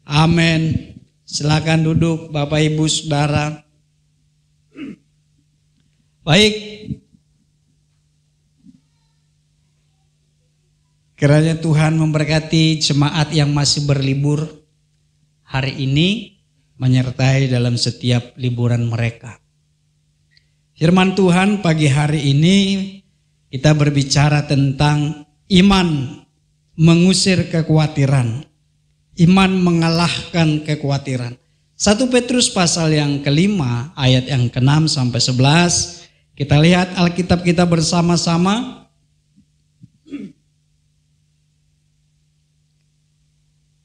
Amin. Silakan duduk Bapak Ibu Saudara. Baik. Kiranya Tuhan memberkati jemaat yang masih berlibur hari ini, menyertai dalam setiap liburan mereka. Firman Tuhan pagi hari ini kita berbicara tentang iman mengusir kekhawatiran. Iman mengalahkan kekhawatiran. 1 Petrus pasal yang kelima ayat yang ke-6 sampai 11. Kita lihat Alkitab kita bersama-sama.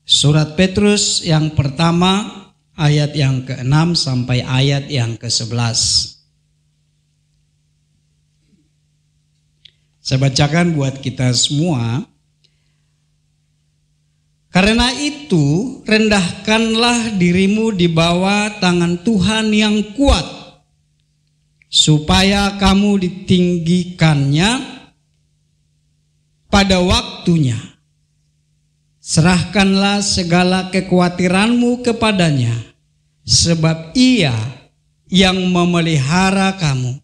Surat Petrus yang pertama ayat yang ke-6 sampai ayat yang ke-11. Saya bacakan buat kita semua. Karena itu, rendahkanlah dirimu di bawah tangan Tuhan yang kuat, supaya kamu ditinggikannya pada waktunya. Serahkanlah segala kekhawatiranmu kepadanya, sebab Ia yang memelihara kamu.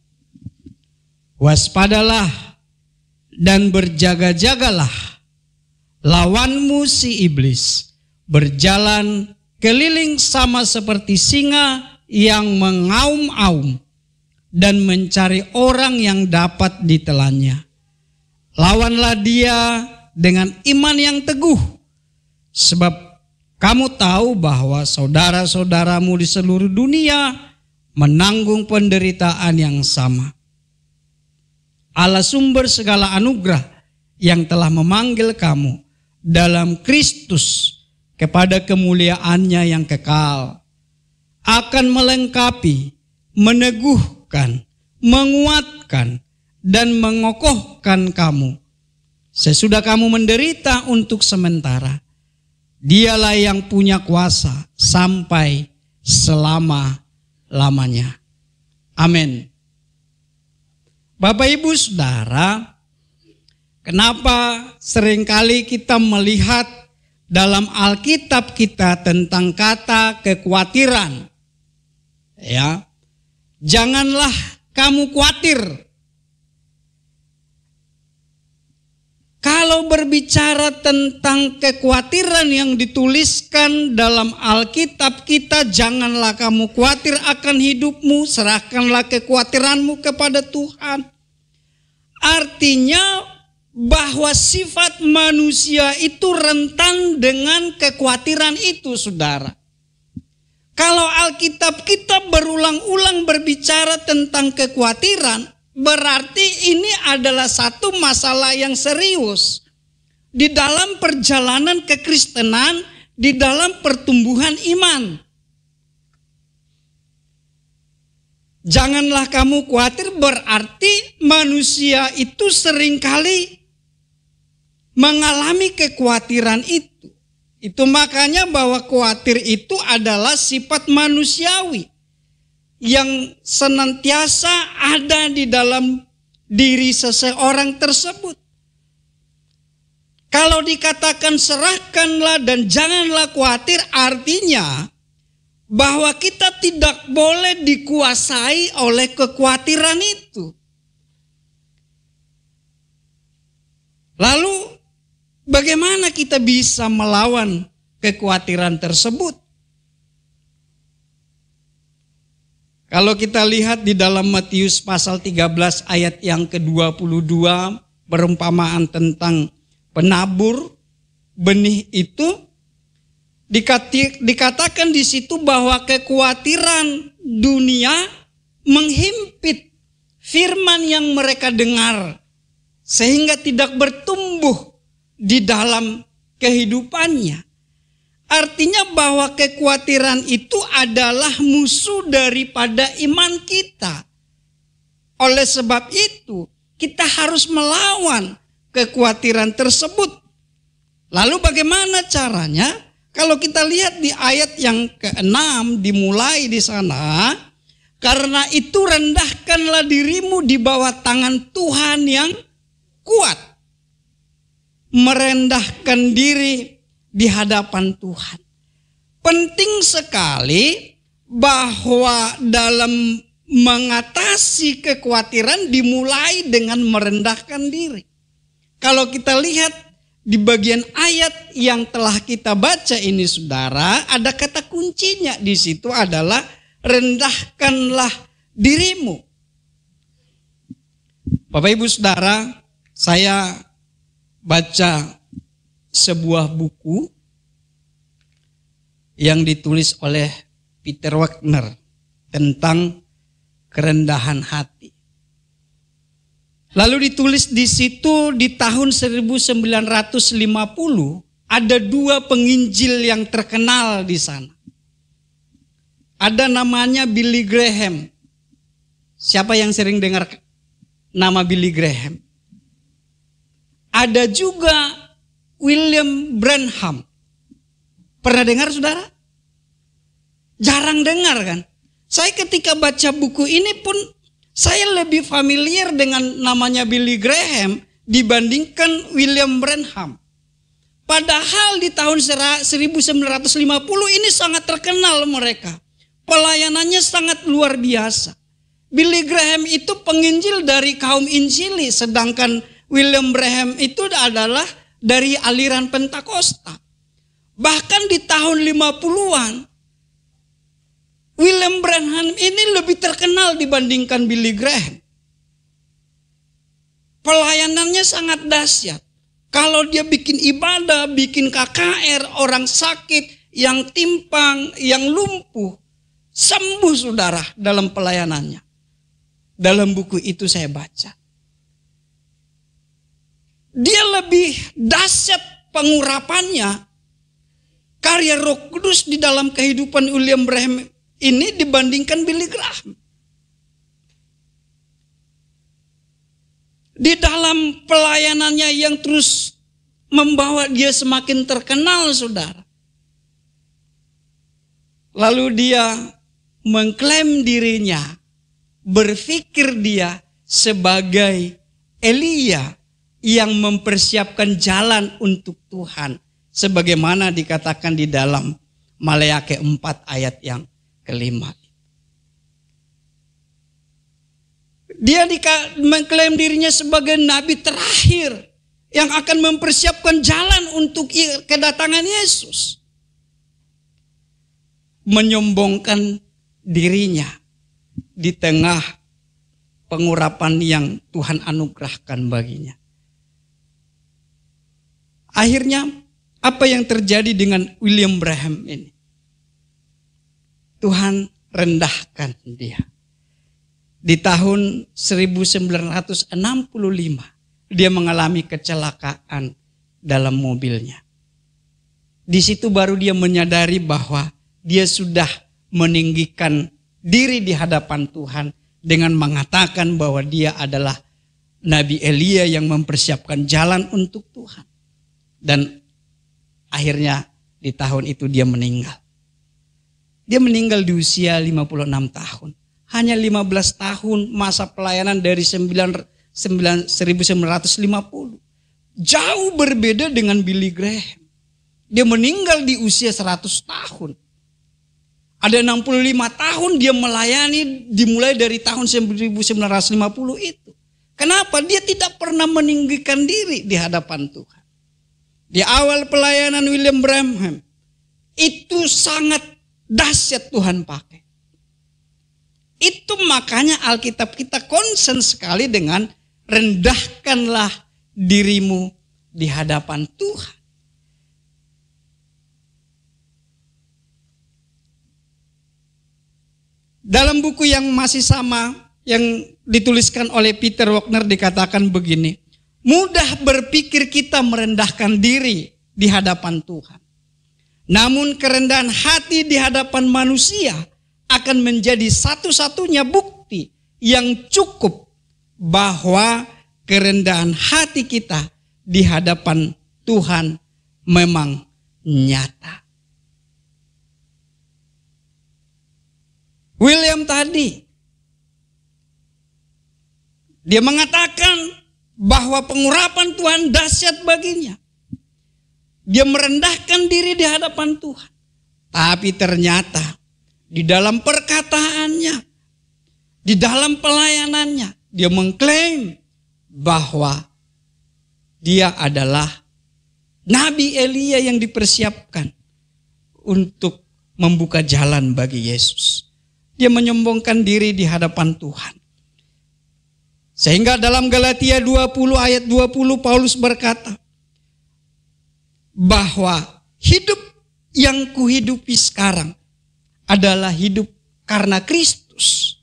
Waspadalah dan berjaga-jagalah. Lawanmu si iblis berjalan keliling sama seperti singa yang mengaum-aum dan mencari orang yang dapat ditelannya. Lawanlah dia dengan iman yang teguh, sebab kamu tahu bahwa saudara-saudaramu di seluruh dunia menanggung penderitaan yang sama. Allah sumber segala anugerah yang telah memanggil kamu dalam Kristus kepada kemuliaannya yang kekal, akan melengkapi, meneguhkan, menguatkan, dan mengokohkan kamu. Sesudah kamu menderita untuk sementara, Dialah yang punya kuasa sampai selama-lamanya. Amin. Bapak Ibu Saudara, kenapa seringkali kita melihat dalam Alkitab kita tentang kata kekhawatiran? Ya, janganlah kamu khawatir. Kalau berbicara tentang kekhawatiran yang dituliskan dalam Alkitab kita, janganlah kamu khawatir akan hidupmu, serahkanlah kekhawatiranmu kepada Tuhan. Artinya bahwa sifat manusia itu rentan dengan kekhawatiran itu, saudara. Kalau Alkitab kita berulang-ulang berbicara tentang kekhawatiran, berarti ini adalah satu masalah yang serius di dalam perjalanan kekristenan, di dalam pertumbuhan iman. Janganlah kamu khawatir berarti manusia itu seringkali mengalami kekhawatiran itu. Itu makanya bahwa khawatir itu adalah sifat manusiawi yang senantiasa ada di dalam diri seseorang tersebut. Kalau dikatakan serahkanlah dan janganlah khawatir, artinya bahwa kita tidak boleh dikuasai oleh kekhawatiran itu. Lalu bagaimana kita bisa melawan kekhawatiran tersebut? Kalau kita lihat di dalam Matius pasal 13 ayat yang ke-22, perumpamaan tentang penabur benih itu, dikatakan di situ bahwa kekhawatiran dunia menghimpit firman yang mereka dengar, sehingga tidak bertumbuh di dalam kehidupannya. Artinya bahwa kekhawatiran itu adalah musuh daripada iman kita. Oleh sebab itu, kita harus melawan kekhawatiran tersebut. Lalu bagaimana caranya? Kalau kita lihat di ayat yang ke-6 dimulai di sana, karena itu rendahkanlah dirimu di bawah tangan Tuhan yang kuat. Merendahkan diri di hadapan Tuhan. penting sekali bahwa dalam mengatasi kekhawatiran dimulai dengan merendahkan diri. Kalau kita lihat di bagian ayat yang telah kita baca ini saudara, ada kata kuncinya di situ adalah rendahkanlah dirimu. Bapak Ibu Saudara, saya baca sebuah buku yang ditulis oleh Peter Wagner tentang kerendahan hati. Lalu ditulis di situ di tahun 1950 ada dua penginjil yang terkenal di sana. Ada namanya Billy Graham. Siapa yang sering dengar nama Billy Graham? Ada juga William Branham. Pernah dengar saudara? Jarang dengar kan? Saya ketika baca buku ini pun saya lebih familiar dengan namanya Billy Graham dibandingkan William Branham. Padahal di tahun 1950 ini sangat terkenal mereka. Pelayanannya sangat luar biasa. Billy Graham itu penginjil dari kaum Injili, sedangkan William Branham itu adalah dari aliran Pentakosta. Bahkan di tahun 50-an William Branham ini lebih terkenal dibandingkan Billy Graham. Pelayanannya sangat dahsyat. Kalau dia bikin ibadah, bikin KKR, orang sakit, yang timpang, yang lumpuh, sembuh saudara dalam pelayanannya. Dalam buku itu saya baca. Dia lebih dahsyat pengurapannya, karya Roh Kudus di dalam kehidupan William Branham ini dibandingkan Billy Graham. Di dalam pelayanannya yang terus membawa dia semakin terkenal saudara. Lalu dia mengklaim dirinya, berpikir dia sebagai Elia yang mempersiapkan jalan untuk Tuhan. Sebagaimana dikatakan di dalam Maleakhi 4 ayat yang kelima. Dia mengklaim dirinya sebagai nabi terakhir yang akan mempersiapkan jalan untuk kedatangan Yesus. Menyombongkan dirinya di tengah pengurapan yang Tuhan anugerahkan baginya. Akhirnya apa yang terjadi dengan William Branham ini? Tuhan rendahkan dia. Di tahun 1965 dia mengalami kecelakaan dalam mobilnya. Di situ baru dia menyadari bahwa dia sudah meninggikan diri di hadapan Tuhan dengan mengatakan bahwa dia adalah Nabi Elia yang mempersiapkan jalan untuk Tuhan. Dan akhirnya di tahun itu dia meninggal. Dia meninggal di usia 56 tahun. Hanya 15 tahun masa pelayanan dari 1950. Jauh berbeda dengan Billy Graham. Dia meninggal di usia 100 tahun. Ada 65 tahun dia melayani dimulai dari tahun 1950 itu. Kenapa? Dia tidak pernah meninggikan diri di hadapan Tuhan. Di awal pelayanan William Branham itu sangat dahsyat Tuhan pakai. Itu makanya Alkitab kita concern sekali dengan rendahkanlah dirimu di hadapan Tuhan. Dalam buku yang masih sama yang dituliskan oleh Peter Wagner dikatakan begini. Mudah berpikir kita merendahkan diri di hadapan Tuhan. Namun kerendahan hati di hadapan manusia akan menjadi satu-satunya bukti yang cukup bahwa kerendahan hati kita di hadapan Tuhan memang nyata. William tadi, dia mengatakan bahwa pengurapan Tuhan dahsyat baginya. Dia merendahkan diri di hadapan Tuhan. Tapi ternyata di dalam perkataannya, di dalam pelayanannya, dia mengklaim bahwa dia adalah Nabi Elia yang dipersiapkan untuk membuka jalan bagi Yesus. Dia menyombongkan diri di hadapan Tuhan. Sehingga dalam Galatia 20 ayat 20 Paulus berkata bahwa hidup yang kuhidupi sekarang adalah hidup karena Kristus.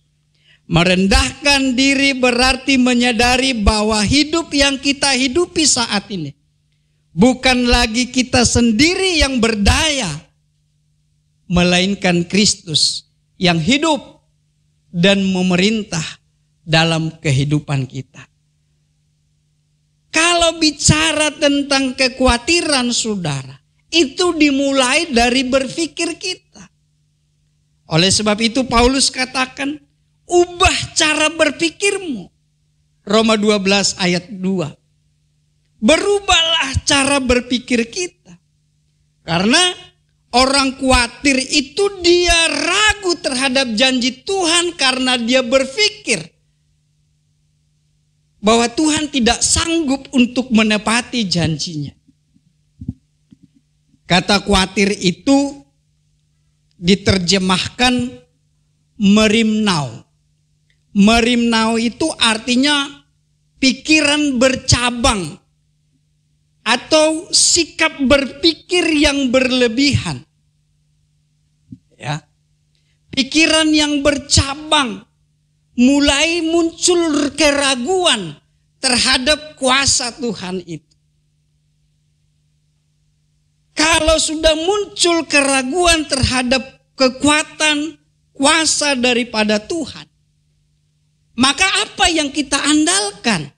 Merendahkan diri berarti menyadari bahwa hidup yang kita hidupi saat ini bukan lagi kita sendiri yang berdaya, melainkan Kristus yang hidup dan memerintah dalam kehidupan kita. Kalau bicara tentang kekhawatiran saudara, itu dimulai dari berpikir kita. Oleh sebab itu Paulus katakan, ubah cara berpikirmu. Roma 12 ayat 2. Berubahlah cara berpikir kita. Karena orang khawatir itu dia ragu terhadap janji Tuhan karena dia berpikir bahwa Tuhan tidak sanggup untuk menepati janjinya. Kata khawatir itu diterjemahkan merimnau. Merimnau itu artinya pikiran bercabang atau sikap berpikir yang berlebihan. Ya. Pikiran yang bercabang, mulai muncul keraguan terhadap kuasa Tuhan itu. Kalau sudah muncul keraguan terhadap kekuatan kuasa daripada Tuhan, maka apa yang kita andalkan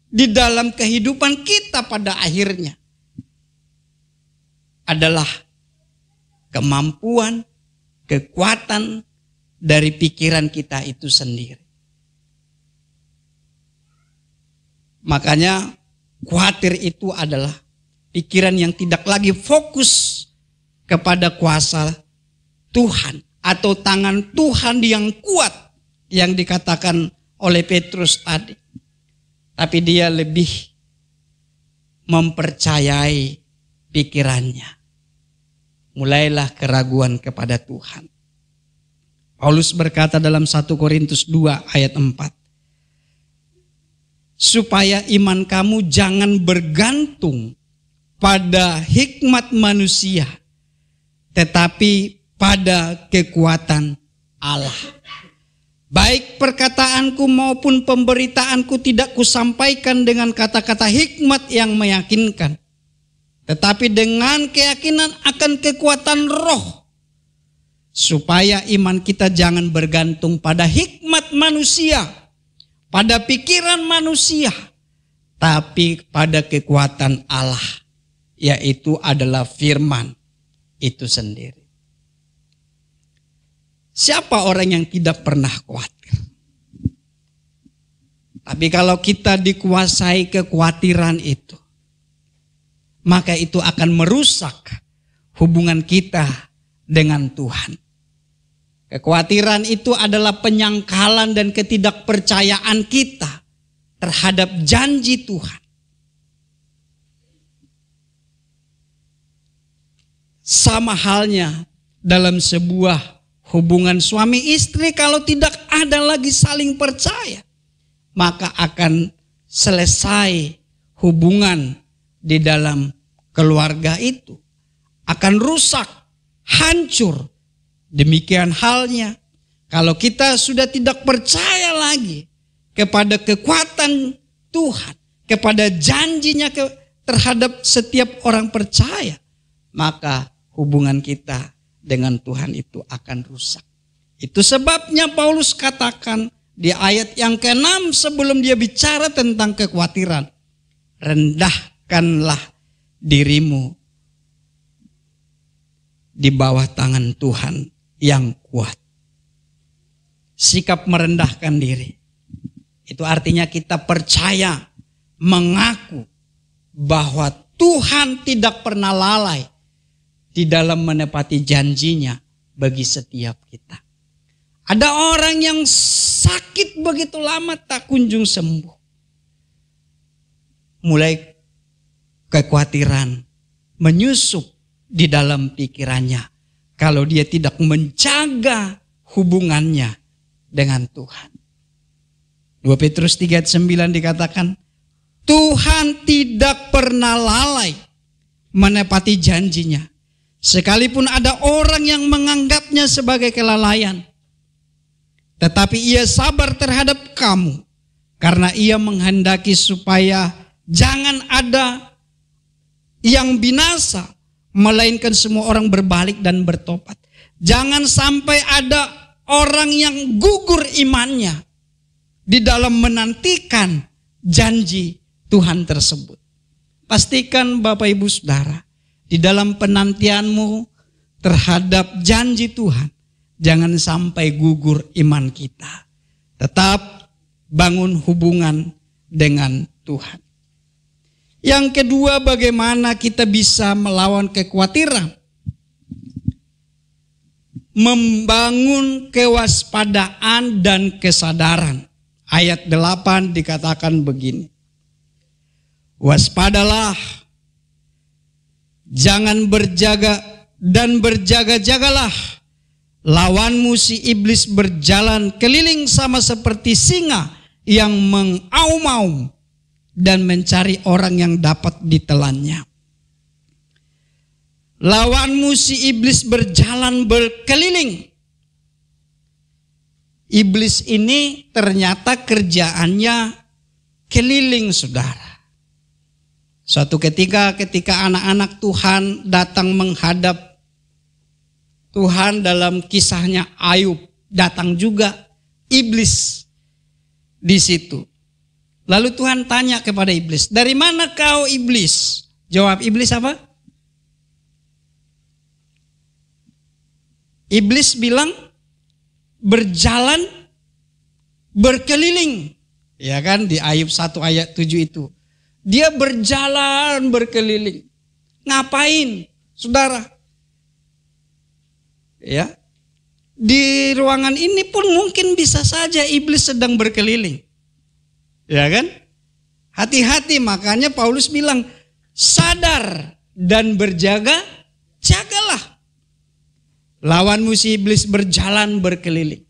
di dalam kehidupan kita pada akhirnya adalah kemampuan, kekuatan dari pikiran kita itu sendiri. Makanya khawatir itu adalah pikiran yang tidak lagi fokus kepada kuasa Tuhan atau tangan Tuhan yang kuat yang dikatakan oleh Petrus tadi. Tapi dia lebih mempercayai pikirannya. Mulailah keraguan kepada Tuhan. Paulus berkata dalam 1 Korintus 2 ayat 4. Supaya iman kamu jangan bergantung pada hikmat manusia, tetapi pada kekuatan Allah. Baik perkataanku maupun pemberitaanku tidak kusampaikan dengan kata-kata hikmat yang meyakinkan, tetapi dengan keyakinan akan kekuatan roh, supaya iman kita jangan bergantung pada hikmat manusia, pada pikiran manusia, tapi pada kekuatan Allah, yaitu adalah firman itu sendiri. Siapa orang yang tidak pernah khawatir? Tapi kalau kita dikuasai kekhawatiran itu, maka itu akan merusak hubungan kita dengan Tuhan. Kekhawatiran itu adalah penyangkalan dan ketidakpercayaan kita terhadap janji Tuhan. Sama halnya dalam sebuah hubungan suami istri, kalau tidak ada lagi saling percaya, maka akan selesai hubungan di dalam keluarga itu. Akan rusak, hancur. Demikian halnya kalau kita sudah tidak percaya lagi kepada kekuatan Tuhan, kepada janjinya terhadap setiap orang percaya, maka hubungan kita dengan Tuhan itu akan rusak. Itu sebabnya Paulus katakan di ayat yang ke-6 sebelum dia bicara tentang kekhawatiran, rendahkanlah dirimu di bawah tangan Tuhan yang kuat. Sikap merendahkan diri itu artinya kita percaya, mengaku bahwa Tuhan tidak pernah lalai. di dalam menepati janjinya bagi setiap kita. Ada orang yang sakit begitu lama tak kunjung sembuh. Mulai kekhawatiran menyusup di dalam pikirannya kalau dia tidak menjaga hubungannya dengan Tuhan. 2 Petrus 3:9 dikatakan, Tuhan tidak pernah lalai menepati janjinya. Sekalipun ada orang yang menganggapnya sebagai kelalaian. Tetapi ia sabar terhadap kamu. Karena ia menghendaki supaya jangan ada yang binasa. Melainkan semua orang berbalik dan bertobat. Jangan sampai ada orang yang gugur imannya. Di dalam menantikan janji Tuhan tersebut. Pastikan Bapak Ibu Saudara, di dalam penantianmu terhadap janji Tuhan, jangan sampai gugur iman kita. Tetap bangun hubungan dengan Tuhan. Yang kedua, bagaimana kita bisa melawan kekhawatiran? Membangun kewaspadaan dan kesadaran. Ayat 8 dikatakan begini. Waspadalah, jangan berjaga dan berjaga-jagalah. Lawanmu si iblis berjalan keliling sama seperti singa yang mengaum-aum dan mencari orang yang dapat ditelannya. Lawanmu si iblis berjalan berkeliling. Iblis ini ternyata kerjaannya keliling, saudara. Suatu ketika anak-anak Tuhan datang menghadap Tuhan, dalam kisahnya Ayub, datang juga iblis di situ. Lalu Tuhan tanya kepada iblis, dari mana kau iblis? Jawab iblis apa? Iblis bilang berjalan berkeliling. Ya kan, di Ayub 1 ayat 7 itu. Dia berjalan berkeliling. Ngapain, saudara? Ya, di ruangan ini pun mungkin bisa saja iblis sedang berkeliling. Ya kan? Hati-hati, makanya Paulus bilang, sadar dan berjaga-jagalah. Lawanmu si iblis berjalan berkeliling.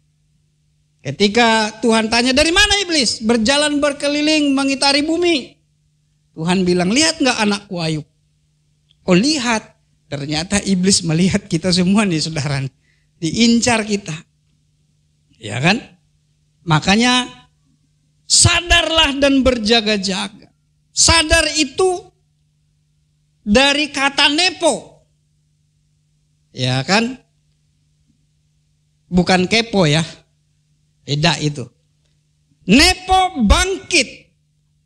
Ketika Tuhan tanya, dari mana iblis? Berjalan berkeliling mengitari bumi. Tuhan bilang, lihat gak anakku Ayub? Oh lihat, ternyata iblis melihat kita semua nih saudara. Diincar kita. Ya kan? Makanya sadarlah dan berjaga-jaga. Sadar itu dari kata nepo. Ya kan? Bukan kepo ya. Beda itu. Nepo bangkit.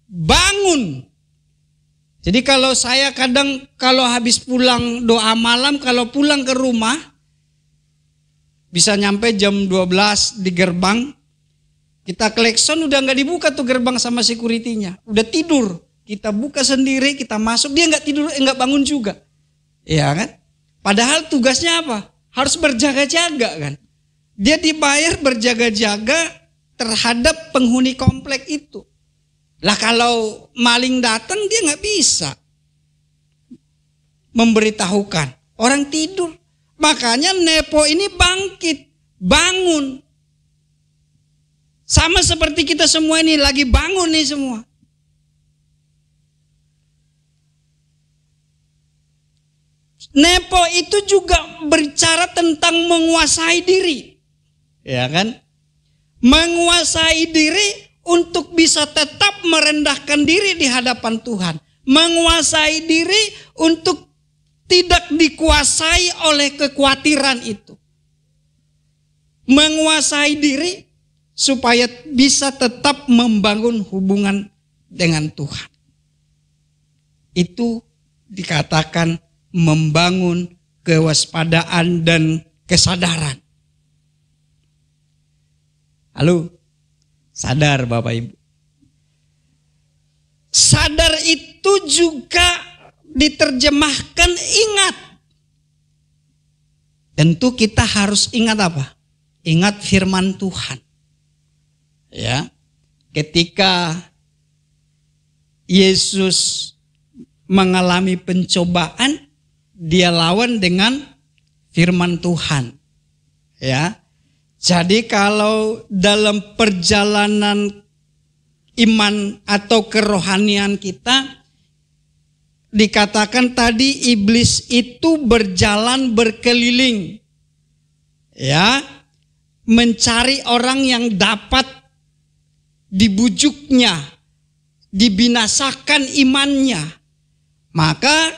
Bangun. Jadi kalau saya kadang kalau habis pulang doa malam, kalau pulang ke rumah, bisa nyampe jam 12 di gerbang, kita klekson udah gak dibuka tuh gerbang sama security-nya. Udah tidur, kita buka sendiri, kita masuk, dia gak tidur, gak bangun juga. Iya kan? Padahal tugasnya apa? Harus berjaga-jaga kan. Dia dibayar berjaga-jaga terhadap penghuni komplek itu. Lah kalau maling datang dia nggak bisa memberitahukan. Orang tidur. Makanya nepo ini bangkit, bangun. Sama seperti kita semua ini lagi bangun nih semua. Nepo itu juga berbicara tentang menguasai diri. Ya kan? Menguasai diri untuk bisa tetap merendahkan diri di hadapan Tuhan. Menguasai diri untuk tidak dikuasai oleh kekhawatiran itu. Menguasai diri supaya bisa tetap membangun hubungan dengan Tuhan. Itu dikatakan membangun kewaspadaan dan kesadaran. Halo? Sadar Bapak Ibu. Sadar itu juga diterjemahkan ingat. tentu kita harus ingat apa? Ingat firman Tuhan. Ya. Ketika Yesus mengalami pencobaan, dia lawan dengan firman Tuhan. Ya. Jadi kalau dalam perjalanan iman atau kerohanian kita, dikatakan tadi iblis itu berjalan berkeliling. Ya, mencari orang yang dapat dibujuknya, dibinasakan imannya. Maka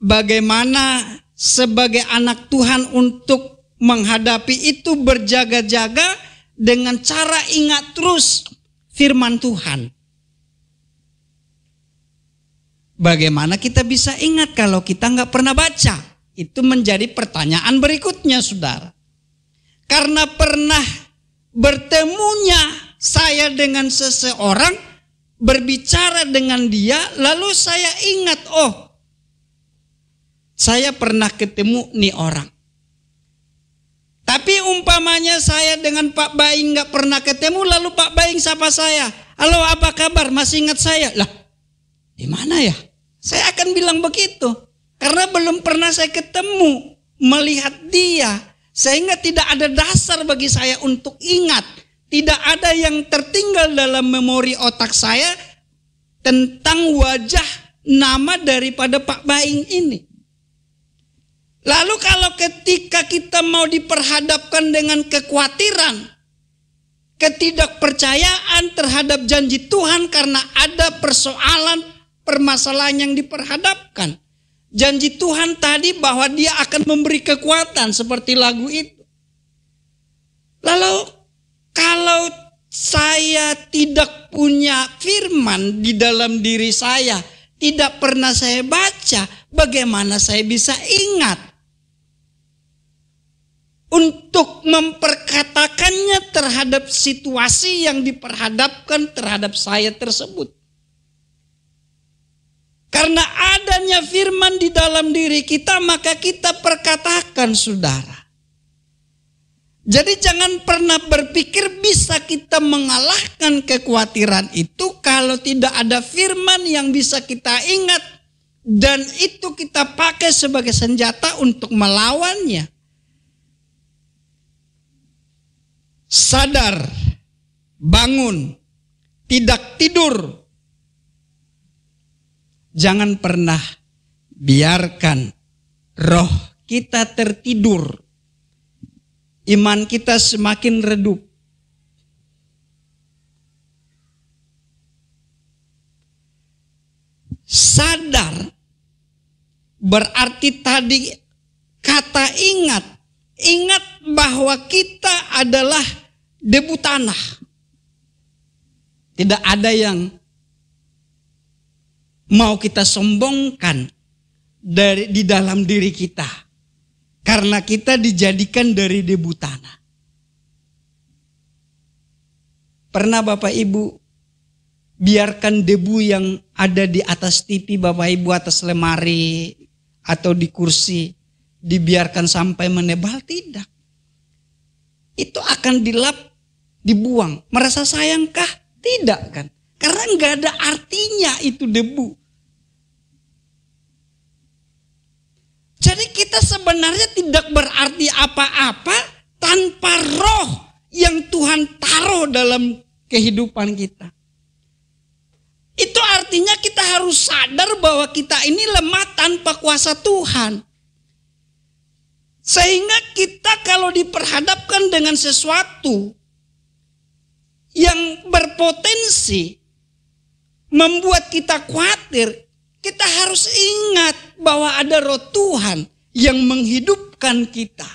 bagaimana sebagai anak Tuhan untuk menghadapi itu, berjaga-jaga dengan cara ingat terus firman Tuhan. Bagaimana kita bisa ingat kalau kita nggak pernah baca? Itu menjadi pertanyaan berikutnya, saudara. Karena pernah bertemunya saya dengan seseorang, berbicara dengan dia, lalu saya ingat, oh, saya pernah ketemu nih orang. Tapi umpamanya saya dengan Pak Baing nggak pernah ketemu, lalu Pak Baing sapa saya, halo apa kabar, masih ingat saya? Lah, di mana ya? Saya akan bilang begitu, karena belum pernah saya ketemu, melihat dia, sehingga tidak ada dasar bagi saya untuk ingat. Tidak ada yang tertinggal dalam memori otak saya tentang wajah nama daripada Pak Baing ini. Lalu kalau ketika kita mau diperhadapkan dengan kekhawatiran, ketidakpercayaan terhadap janji Tuhan karena ada persoalan, permasalahan yang diperhadapkan. Janji Tuhan tadi bahwa dia akan memberi kekuatan seperti lagu itu. Lalu kalau saya tidak punya firman di dalam diri saya, tidak pernah saya baca, bagaimana saya bisa ingat untuk memperkatakannya terhadap situasi yang diperhadapkan terhadap saya tersebut? Karena adanya firman di dalam diri kita, maka kita perkatakan, saudara. Jadi jangan pernah berpikir bisa kita mengalahkan kekhawatiran itu kalau tidak ada firman yang bisa kita ingat. Dan itu kita pakai sebagai senjata untuk melawannya. Sadar, bangun, tidak tidur. Jangan pernah biarkan roh kita tertidur. Iman kita semakin redup. Sadar berarti tadi kata ingat. Ingat bahwa kita adalah debu tanah. Tidak ada yang mau kita sombongkan di dalam diri kita. Karena kita dijadikan dari debu tanah. Pernah Bapak Ibu biarkan debu yang ada di atas TV Bapak Ibu, atas lemari atau di kursi, dibiarkan sampai menebal? Tidak. Itu akan dilap, dibuang. Merasa sayangkah? Tidak kan? Karena nggak ada artinya itu debu. Jadi kita sebenarnya tidak berarti apa-apa tanpa roh yang Tuhan taruh dalam kehidupan kita. Itu artinya kita harus sadar bahwa kita ini lemah tanpa kuasa Tuhan. Sehingga kita kalau diperhadapkan dengan sesuatu yang berpotensi membuat kita khawatir, kita harus ingat bahwa ada roh Tuhan yang menghidupkan kita.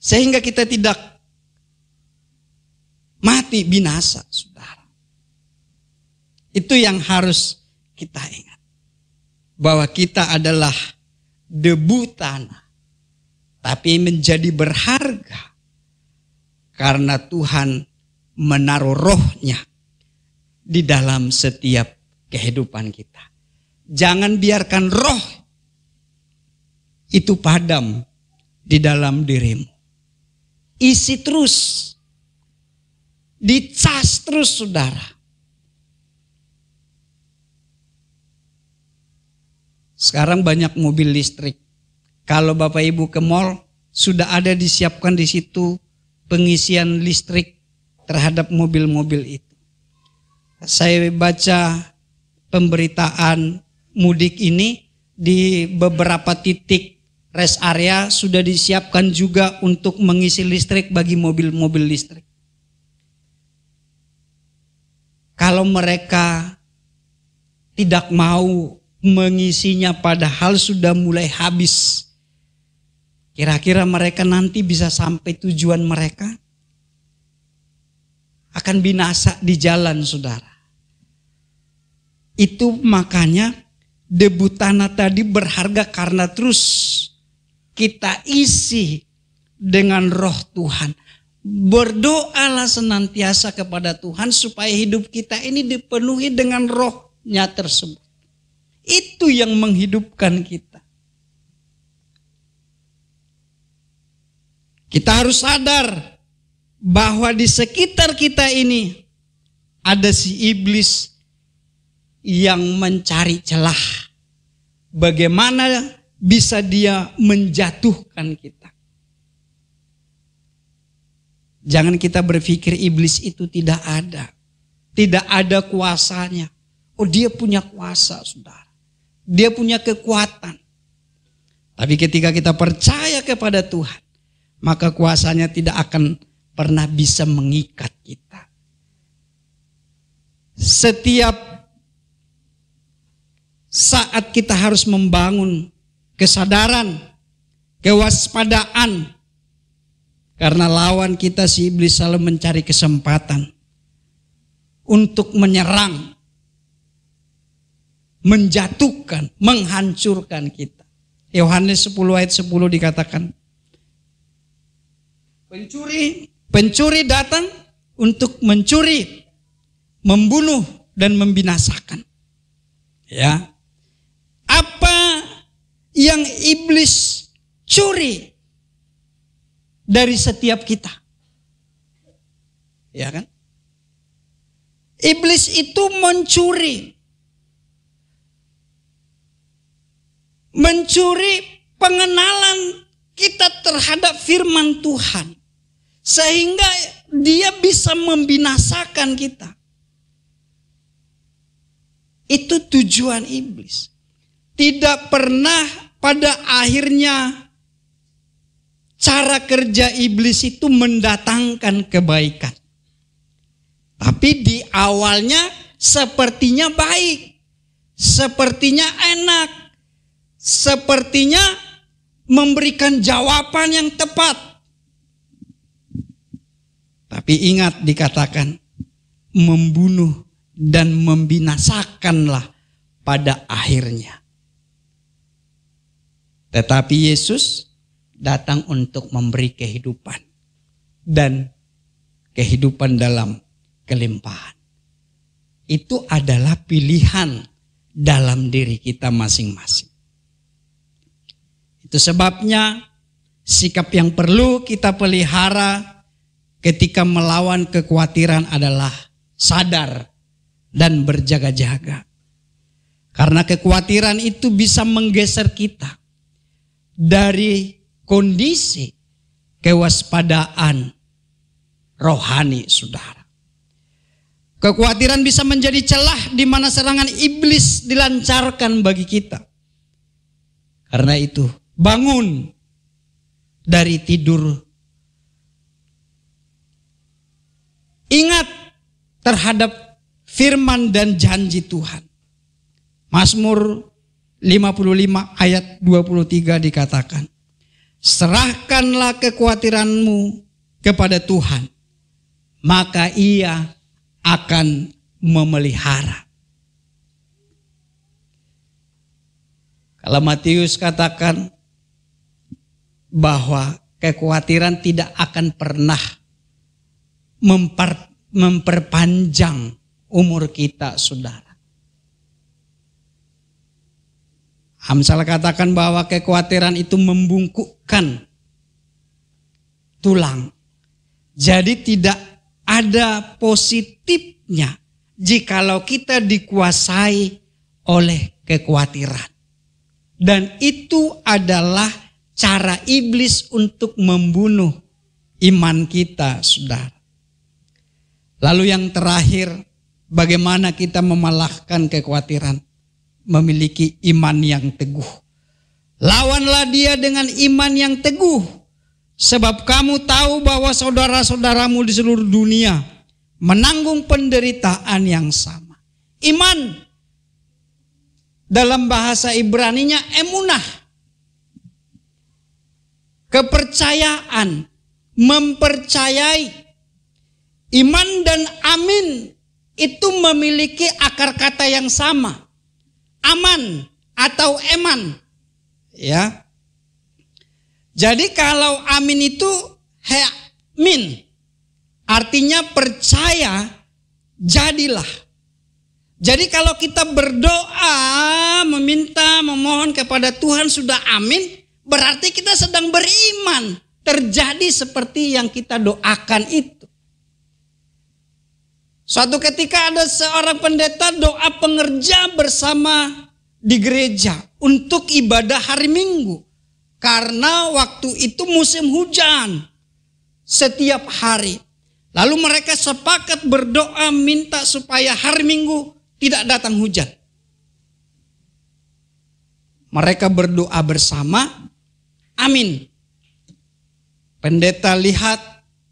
Sehingga kita tidak mati binasa, saudara. Itu yang harus kita ingat. Bahwa kita adalah debu tanah. Tapi menjadi berharga. Karena Tuhan menaruh rohnya di dalam setiap kehidupan kita. Jangan biarkan roh itu padam di dalam dirimu. Isi terus, dicas terus saudara. Sekarang banyak mobil listrik. Kalau Bapak Ibu ke mall, sudah ada disiapkan di situ pengisian listrik terhadap mobil-mobil itu. Saya baca pemberitaan mudik ini di beberapa titik rest area sudah disiapkan juga untuk mengisi listrik bagi mobil-mobil listrik. Kalau mereka tidak mau mengisinya padahal sudah mulai habis, kira-kira mereka nanti bisa sampai tujuan mereka? Akan binasa di jalan saudara. Itu makanya debu tanah tadi berharga karena terus kita isi dengan roh Tuhan. Berdoalah senantiasa kepada Tuhan supaya hidup kita ini dipenuhi dengan roh-Nya tersebut. Itu yang menghidupkan kita. Kita harus sadar bahwa di sekitar kita ini ada si iblis yang mencari celah. Bagaimana bisa dia menjatuhkan kita. Jangan kita berpikir iblis itu tidak ada. Tidak ada kuasanya. Oh, dia punya kuasa, saudara. Dia punya kekuatan. Tapi ketika kita percaya kepada Tuhan, maka kuasanya tidak akan pernah bisa mengikat kita. Setiap saat kita harus membangun kesadaran, kewaspadaan. Karena lawan kita si iblis selalu mencari kesempatan untuk menyerang, menjatuhkan, menghancurkan kita. Yohanes 10 ayat 10 dikatakan, Pencuri datang untuk mencuri, membunuh dan membinasakan. Ya. Apa yang iblis curi dari setiap kita? Ya kan? Iblis itu mencuri pengenalan kita terhadap firman Tuhan. Sehingga dia bisa membinasakan kita. Itu tujuan iblis. Tidak pernah pada akhirnya cara kerja iblis itu mendatangkan kebaikan. Tapi di awalnya sepertinya baik. Sepertinya enak. Sepertinya memberikan jawaban yang tepat. Tapi ingat dikatakan membunuh dan membinasakanlah pada akhirnya. Tetapi Yesus datang untuk memberi kehidupan dan kehidupan dalam kelimpahan. Itu adalah pilihan dalam diri kita masing-masing. Itu sebabnya sikap yang perlu kita pelihara ketika melawan kekhawatiran adalah sadar dan berjaga-jaga. Karena kekhawatiran itu bisa menggeser kita dari kondisi kewaspadaan rohani, saudara. Kekhawatiran bisa menjadi celah di mana serangan iblis dilancarkan bagi kita. Karena itu, bangun dari tidur. Ingat terhadap firman dan janji Tuhan. Mazmur 55 ayat 23 dikatakan, serahkanlah kekhawatiranmu kepada Tuhan, maka Ia akan memelihara. Kalau Matius katakan bahwa kekhawatiran tidak akan pernah memperpanjang umur kita, saudara. Amsal katakan bahwa kekhawatiran itu membungkukkan tulang. Jadi tidak ada positifnya jikalau kita dikuasai oleh kekhawatiran. Dan itu adalah cara iblis untuk membunuh iman kita, saudara. Lalu yang terakhir, bagaimana kita memalahkan kekhawatiran? Memiliki iman yang teguh. Lawanlah dia dengan iman yang teguh. Sebab kamu tahu bahwa saudara-saudaramu di seluruh dunia menanggung penderitaan yang sama. Iman dalam bahasa Ibraninya emunah. Kepercayaan, mempercayai. Iman dan amin itu memiliki akar kata yang sama. Aman atau eman. Ya. Jadi kalau amin itu min, artinya percaya, jadilah. Jadi kalau kita berdoa, meminta, memohon kepada Tuhan sudah amin, berarti kita sedang beriman. Terjadi seperti yang kita doakan itu. Suatu ketika ada seorang pendeta doa pengerja bersama di gereja untuk ibadah hari Minggu. Karena waktu itu musim hujan setiap hari. Lalu mereka sepakat berdoa minta supaya hari Minggu tidak datang hujan. Mereka berdoa bersama, amin. Pendeta lihat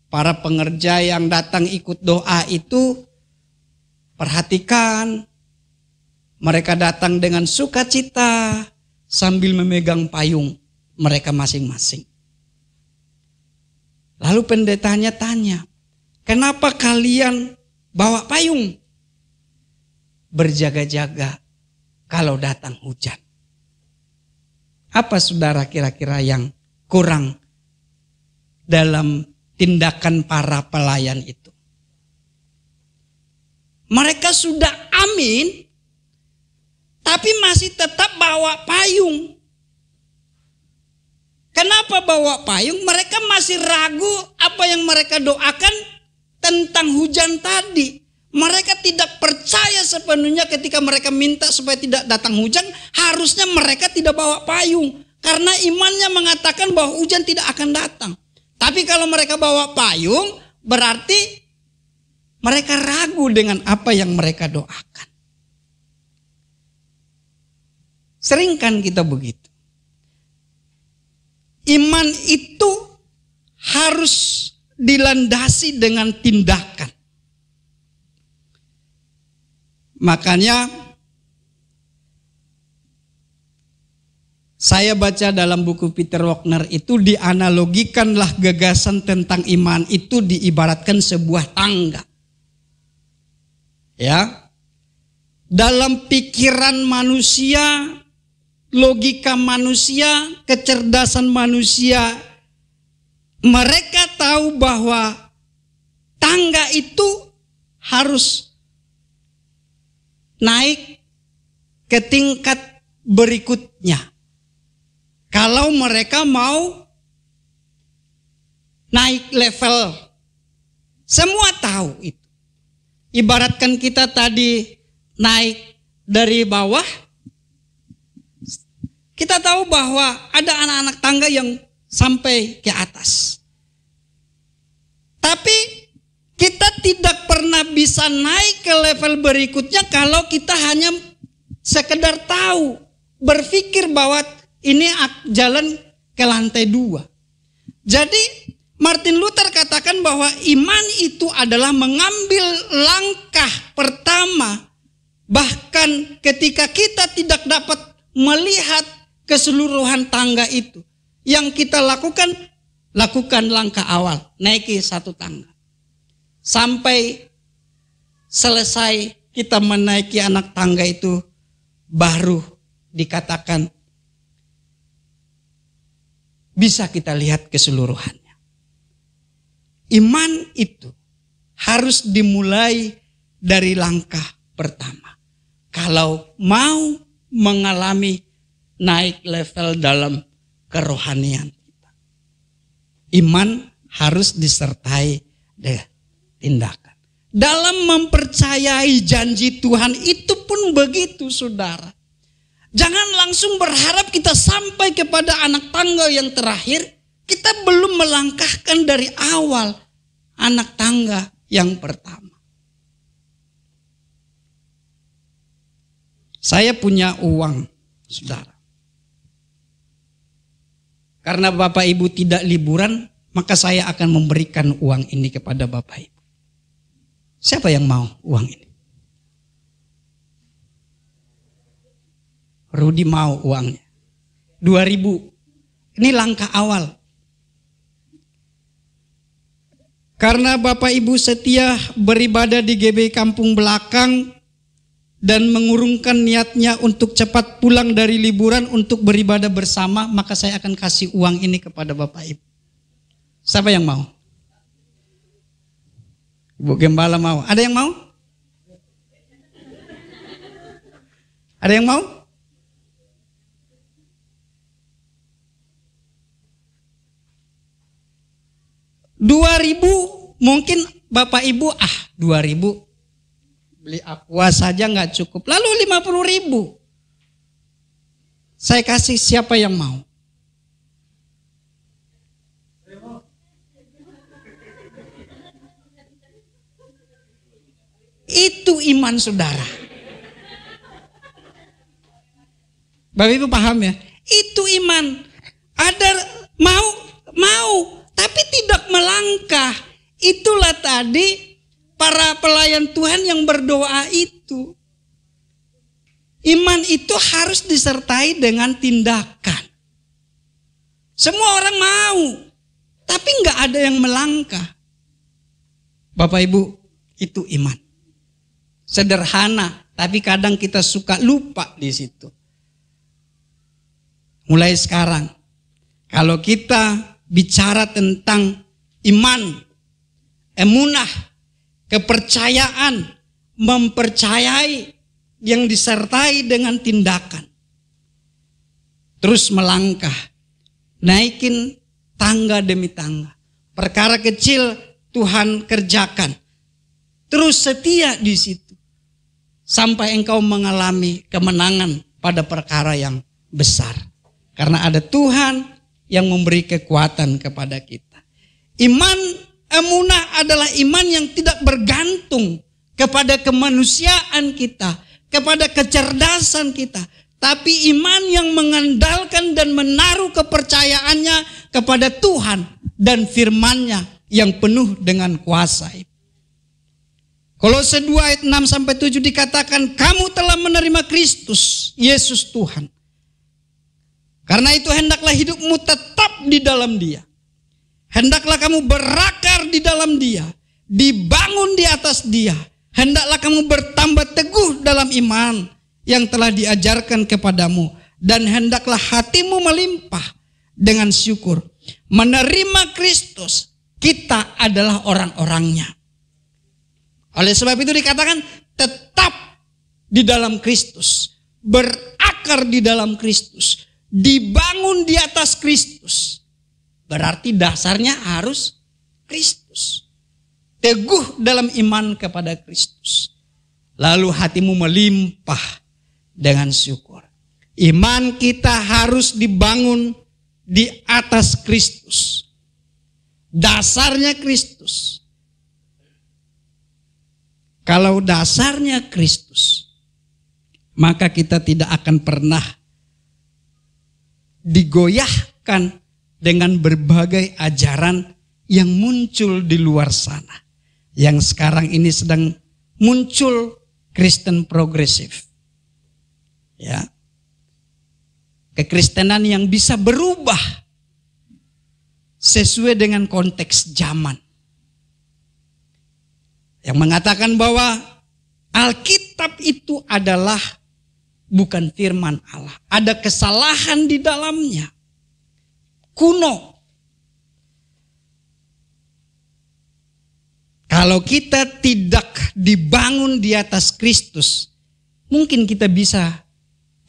para pengerja yang datang ikut doa itu, perhatikan mereka datang dengan sukacita sambil memegang payung mereka masing-masing. Lalu pendetanya tanya, kenapa kalian bawa payung? Berjaga-jaga kalau datang hujan. Apa saudara kira-kira yang kurang dalam tindakan para pelayan itu? Mereka sudah amin, tapi masih tetap bawa payung. Kenapa bawa payung? Mereka masih ragu apa yang mereka doakan tentang hujan tadi. Mereka tidak percaya sepenuhnya ketika mereka minta supaya tidak datang hujan. Harusnya mereka tidak bawa payung. Karena imannya mengatakan bahwa hujan tidak akan datang. Tapi kalau mereka bawa payung, berarti mereka ragu dengan apa yang mereka doakan. Sering kan kita begitu. Iman itu harus dilandasi dengan tindakan. Makanya saya baca dalam buku Peter Wagner itu dianalogikanlah gagasan tentang iman itu diibaratkan sebuah tangga. Ya. Dalam pikiran manusia, logika manusia, kecerdasan manusia, mereka tahu bahwa tangga itu harus naik ke tingkat berikutnya. Kalau mereka mau naik level, semua tahu itu. Ibaratkan kita tadi naik dari bawah, kita tahu bahwa ada anak-anak tangga yang sampai ke atas. Tapi kita tidak pernah bisa naik ke level berikutnya kalau kita hanya sekedar tahu, berpikir bahwa ini jalan ke lantai 2. Jadi Martin Luther katakan bahwa iman itu adalah mengambil langkah pertama. Bahkan ketika kita tidak dapat melihat keseluruhan tangga itu. Yang kita lakukan langkah awal. Naiki satu tangga. Sampai selesai kita menaiki anak tangga itu. Baru dikatakan bisa kita lihat keseluruhannya. Iman itu harus dimulai dari langkah pertama. Kalau mau mengalami naik level dalam kerohanian kita. Iman harus disertai dengan tindakan. Dalam mempercayai janji Tuhan itu pun begitu, saudara. Jangan langsung berharap kita sampai kepada anak tangga yang terakhir. Kita belum melangkahkan dari awal anak tangga yang pertama. Saya punya uang, saudara. Karena Bapak Ibu tidak liburan, maka saya akan memberikan uang ini kepada Bapak Ibu. Siapa yang mau uang ini? Rudi mau uangnya. 2.000. Ini langkah awal. Karena Bapak Ibu setia beribadah di GB Kampung Belakang dan mengurungkan niatnya untuk cepat pulang dari liburan untuk beribadah bersama, maka saya akan kasih uang ini kepada Bapak Ibu. Siapa yang mau? Ibu Gembala mau. Ada yang mau? Ada yang mau? $2.000 mungkin Bapak Ibu 2.000 beli aqua saja nggak cukup. Lalu 50.000 saya kasih, siapa yang mau? Itu iman, saudara. Bapak Ibu paham ya? Itu iman. Ada mau, tapi tidak melangkah. Itulah tadi para pelayan Tuhan yang berdoa itu. Iman itu harus disertai dengan tindakan. Semua orang mau, tapi nggak ada yang melangkah. Bapak Ibu, itu iman. Sederhana, tapi kadang kita suka lupa di situ. Mulai sekarang, kalau kita bicara tentang iman, emunah, kepercayaan, mempercayai yang disertai dengan tindakan. Terus melangkah, naikin tangga demi tangga. Perkara kecil Tuhan kerjakan. Terus setia di situ. Sampai engkau mengalami kemenangan pada perkara yang besar. Karena ada Tuhan yang memberi kekuatan kepada kita. Iman emunah adalah iman yang tidak bergantung kepada kemanusiaan kita, kepada kecerdasan kita. Tapi iman yang mengandalkan dan menaruh kepercayaannya kepada Tuhan dan firman-Nya yang penuh dengan kuasa. Kolose 2 ayat 6-7 dikatakan, kamu telah menerima Kristus, Yesus Tuhan. Karena itu hendaklah hidupmu tetap di dalam Dia. Hendaklah kamu berakar di dalam Dia, dibangun di atas Dia. Hendaklah kamu bertambah teguh dalam iman yang telah diajarkan kepadamu. Dan hendaklah hatimu melimpah dengan syukur. Menerima Kristus, kita adalah orang-orangnya. Oleh sebab itu dikatakan tetap di dalam Kristus. Berakar di dalam Kristus. Dibangun di atas Kristus. Berarti dasarnya harus Kristus. Teguh dalam iman kepada Kristus. Lalu hatimu melimpah dengan syukur. Iman kita harus dibangun di atas Kristus. Dasarnya Kristus. Kalau dasarnya Kristus, maka kita tidak akan pernah digoyahkan dengan berbagai ajaran yang muncul di luar sana. Yang sekarang ini sedang muncul Kristen progresif. Ya. Kekristenan yang bisa berubah sesuai dengan konteks zaman. Yang mengatakan bahwa Alkitab itu adalah bukan firman Allah. Ada kesalahan di dalamnya. Kuno. Kalau kita tidak dibangun di atas Kristus, mungkin kita bisa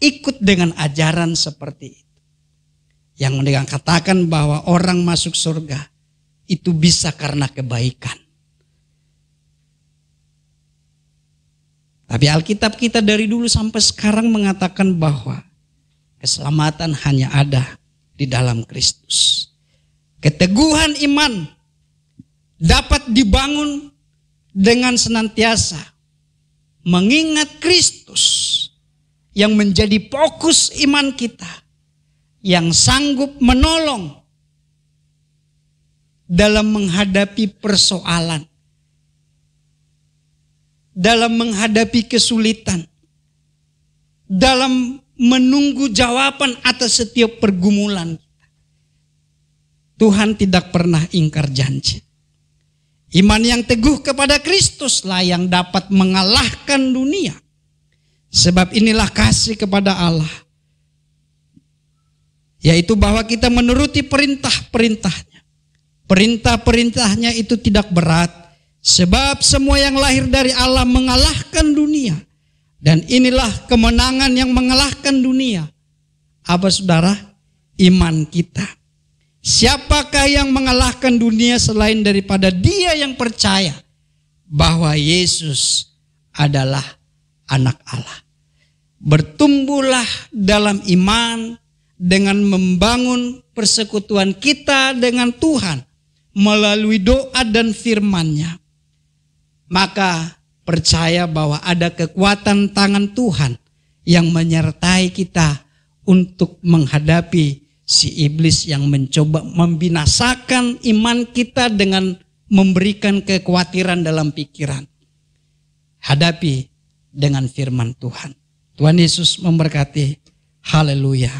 ikut dengan ajaran seperti itu. Yang dikatakan bahwa orang masuk surga itu bisa karena kebaikan. Tapi Alkitab kita dari dulu sampai sekarang mengatakan bahwa keselamatan hanya ada di dalam Kristus. Keteguhan iman dapat dibangun dengan senantiasa mengingat Kristus yang menjadi fokus iman kita, yang sanggup menolong dalam menghadapi persoalan, dalam menghadapi kesulitan, dalam menunggu jawaban atas setiap pergumulan. Tuhan tidak pernah ingkar janji. Iman yang teguh kepada Kristuslah yang dapat mengalahkan dunia. Sebab inilah kasih kepada Allah, yaitu bahwa kita menuruti perintah-perintahnya. Perintah-perintahnya itu tidak berat, sebab semua yang lahir dari Allah mengalahkan dunia. Dan inilah kemenangan yang mengalahkan dunia. Apa saudara? Iman kita. Siapakah yang mengalahkan dunia selain daripada dia yang percaya bahwa Yesus adalah anak Allah. Bertumbuhlah dalam iman dengan membangun persekutuan kita dengan Tuhan melalui doa dan firman-Nya. Maka percaya bahwa ada kekuatan tangan Tuhan yang menyertai kita untuk menghadapi si iblis yang mencoba membinasakan iman kita dengan memberikan kekhawatiran dalam pikiran. Hadapi dengan firman Tuhan. Tuhan Yesus memberkati. Haleluya.